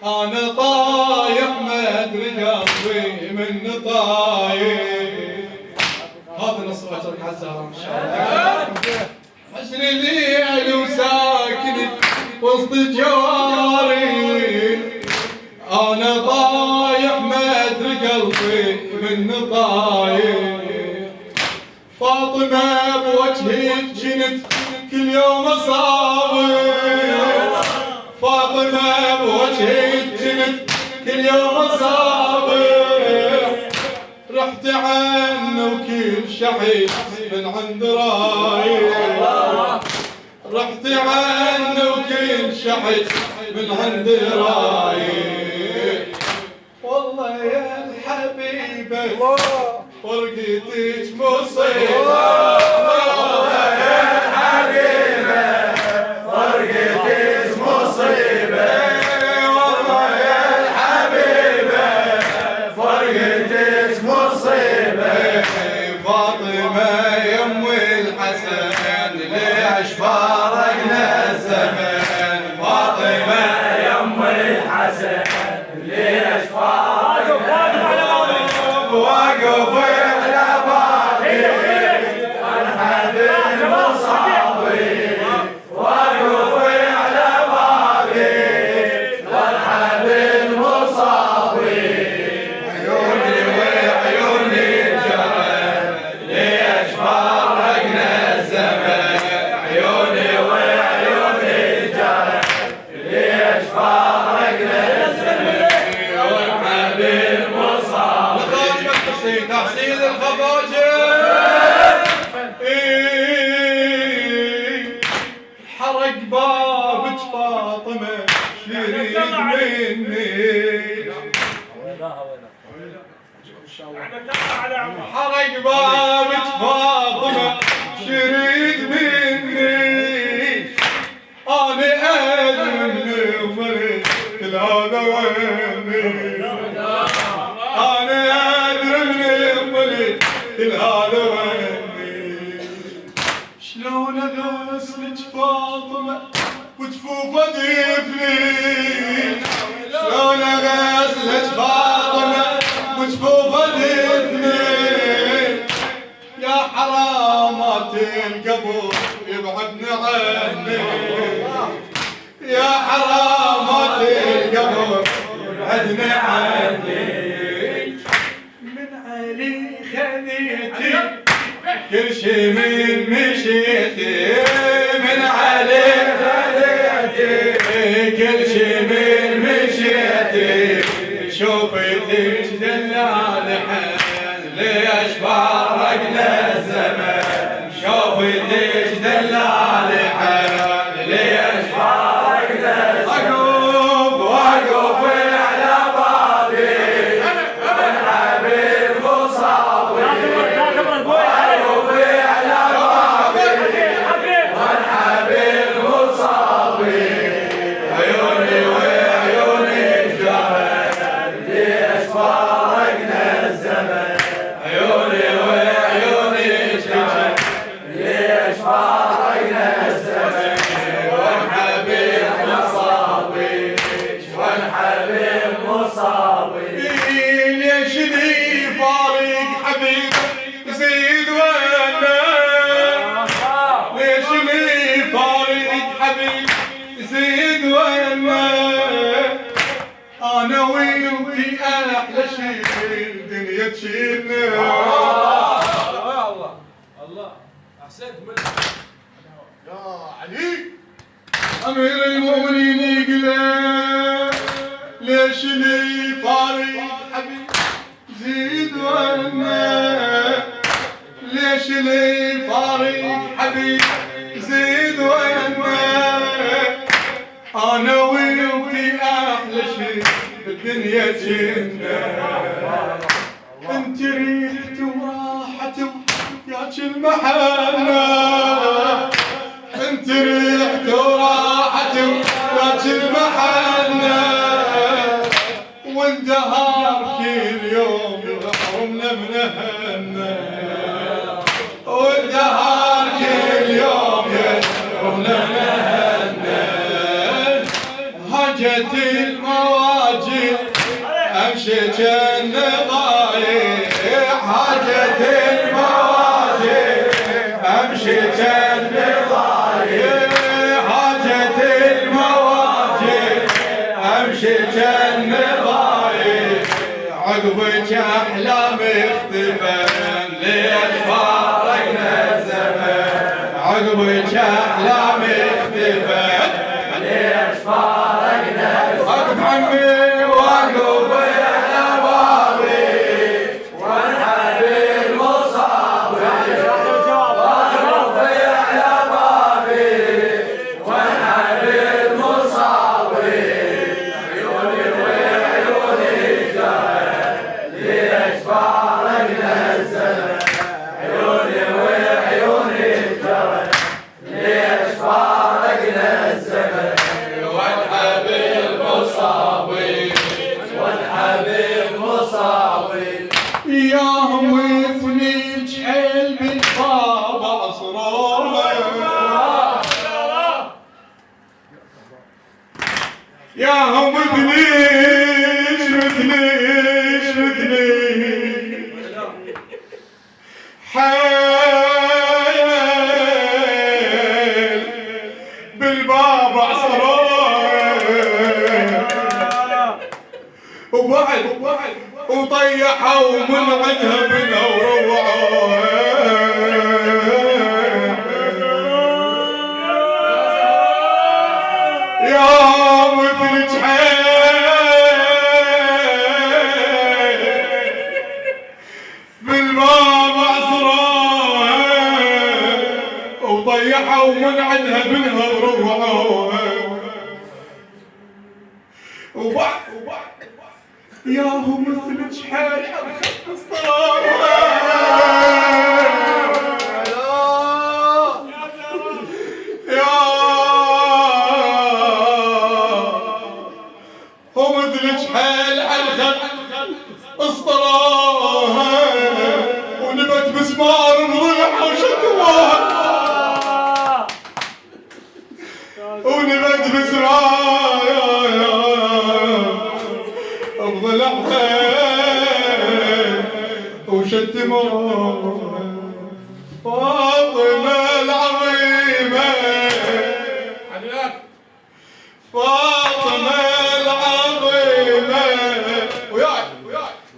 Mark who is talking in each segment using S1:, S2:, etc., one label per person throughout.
S1: أنا طايح ما أدري قلبي من طايح. هذا نص أجرك عالزهرة إن شاء الله. حسن الليل وساكن وسط جواري، أنا طايح ما أدري قلبي من طايح. فاطمة بوجهك جنت كل يوم أصابر، فاطمة بوجهك جنت كل يوم أصابر. رحت عنه وكل شحيح من عند رايح، رحت عنه وكل شحيح من عند رايح. والله يا الحبيبة فرقتك مصيبة، والله يا الحبيبة فرقتك مصيبة، والله يا الحبيبة فرقتك مصيبة. فاطمة يم الحسن ليش فارقنا الزمن، فاطمة يم الحسن ليش فارقنا الزمن. واقف على بابي والحبيب يريد مني حرق بابك فاطمة شريد مني أنا أدري ومريد كل هذا ويني أنا أدري ومريد كل هذا ويني شلون أغسلك فاطمة وجفوفه دفني شلون أغسلك فاطمة وجفوفه دفني يا حرامات القبر يبعدني عني يا حرامات القبر يبعدني عني من علي خذيتي كل شي من مشيتي من علي خذيتي كل شي من مشيتي شوفتك دلال حن ليش فارقنا الزمن شوفتك دلال حن ليش فارقنا الزمن واقف على بابي والحبيب مصابي واقف على بابي والحبيب مصابي عيوني وعيوني الجهل ليش فارقنا الزمن عيوني وعيوني الجهل ليش فارقنا الزمن والحبيب مصابي والحبيب مصابي ليش لي فارق حبيب زيد وانا ليش لي فارق حبيب زيد وانا انا وانتي احلى شي في الدنيا تشيلنا
S2: الله الله احسنت من
S1: يا علي امير المؤمنين يقول ليش لي فارق حبيب زيد وانا ليش لي فارق حبيب زيد وانا انا وانتي احلى شي بالدنيا جنة انت ريحت وراحت ياك المحنة انت ريحت وراحت ياك المحنة والدهار كل يوم يحرمنا منهنا والدهار كل يوم يحرمنا منهنا هجت المواجع امشي جن ضايع هجت المواجع امشي جن ضايع هجت المواجع امشي جن ضايع عقبك احلامي اختفن ليش فارقنا الزمن عقبك احلامي اختفن ليش فارقنا الزمن وقف عمي وقف على بابي والحبيب مصابي وقف على بابي والحبيب مصابي عيوني وعيوني الجهل ليش فارقنا الزمن عيوني وعيوني الجهل ليش فارقنا الزمن والحبيب مصابي والحبيب مصابي ياهم يثني جحيل بالباب اسرار ياهم مثليش مثليش مثليش حيل بالباب اسرار وبعد وطيحوا من عندها بنا وروعوا يا مثل جحيل بالباب عصروا وطيحوا من عندها بنا وروعوا وبعد ياهو مثل جحال على خط الصراحة هو مثل جحال على خط الصراحة ونبت مسمار نضيع وشتوها ونبت مسمار بضلعها وشتموها فاطمة العظيمة فاطمة العظيمة وياك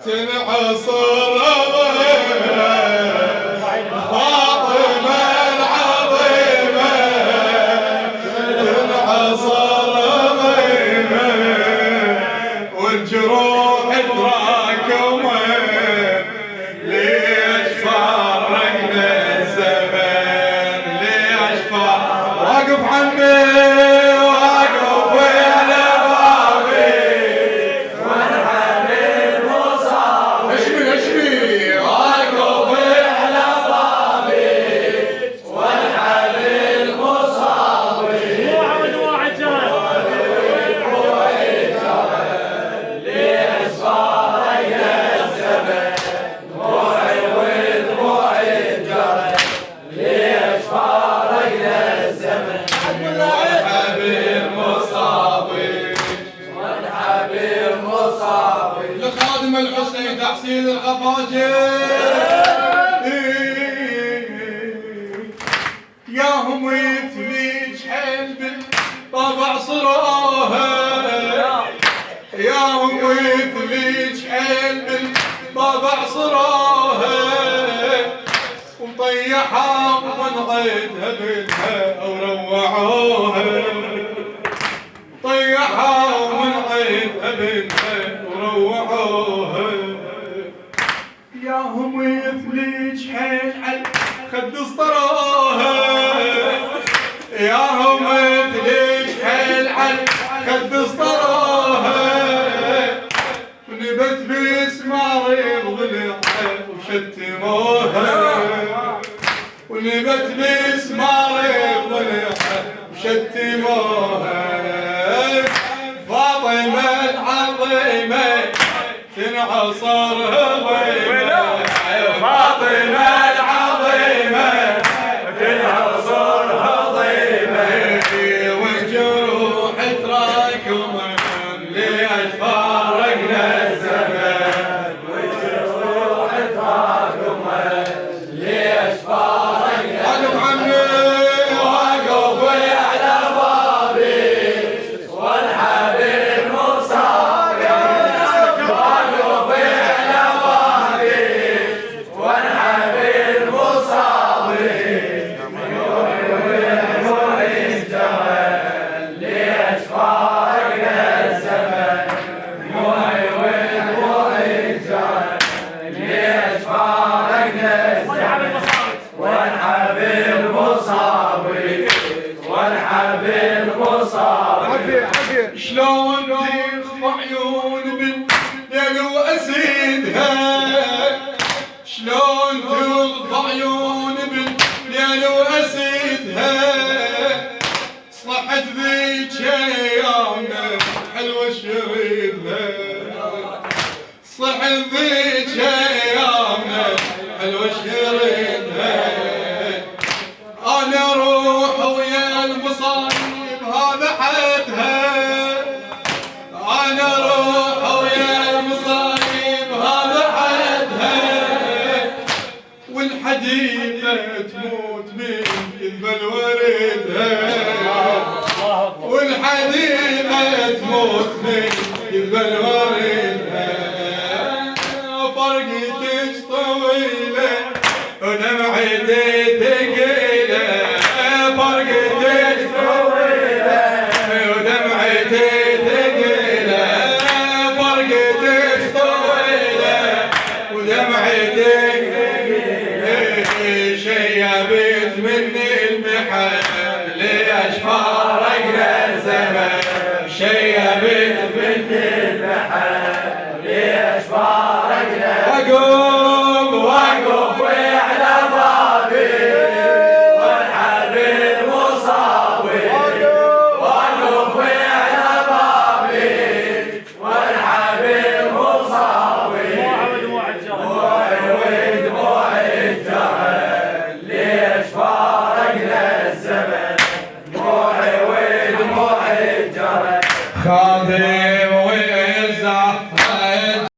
S1: تنعصر فاطمة العظيمة تنعصر والجروح تراكمت ليش فارقنا الزمن ليش واقف عمي واقف على بابي وانحب المصاب اشمي واقف على بابي وانحب المصاب
S3: واحد واحد جاي
S1: لخادم الحسين تحسين الغفاجي ياهم يثليج حيل بالطبع صراها ياهم يثليج حيل بالطبع صراها وطيحها ومنعدها منها وروعوها طيحها ومنعدها منها وروعوها ياهم يثليج حيل على خد اسطراها ياهم يثليج حيل على خد اسطراها ونبت باسمار ضلعها وشتموها ونبت باسمار ضلعها وشتموها فاطمة العظيمة تنعصر ضيمة فاطمة العظيمة تنعصر ضيمة والجروح تراكم ليش فارقنا الزمان والجروح تراكم ليش فارقنا واقف عمي واقف على بابي والحب المصاب واقف على بابي والحب المصاب ليش فارقنا الزمن موعي وروحي الجهل ليش فارقنا الزمن وانحب المصابي وانحب المصابي شلون تخفى عيون بالليل واسيدها شلون تخفى عيون بالليل واسيدها صلحت ذيك ايامنا حلوه شريدها صلحت ذيك ايامنا حلوه شريدها انا اروح ويا المصايب هذا حدها انا اروح ويا المصايب هذا حدها والحديقه تموت من يذبل وردها والحديقه تموت من يذبل وردها فرقتك طويله ودمعتي ثقيله فرقتك طويله ودمعتي ثقيله فرقتك طويله ودمعتي ثقيله شيبت مني المحن ليش فارقنا الزمن شيبت بينا في الدنيا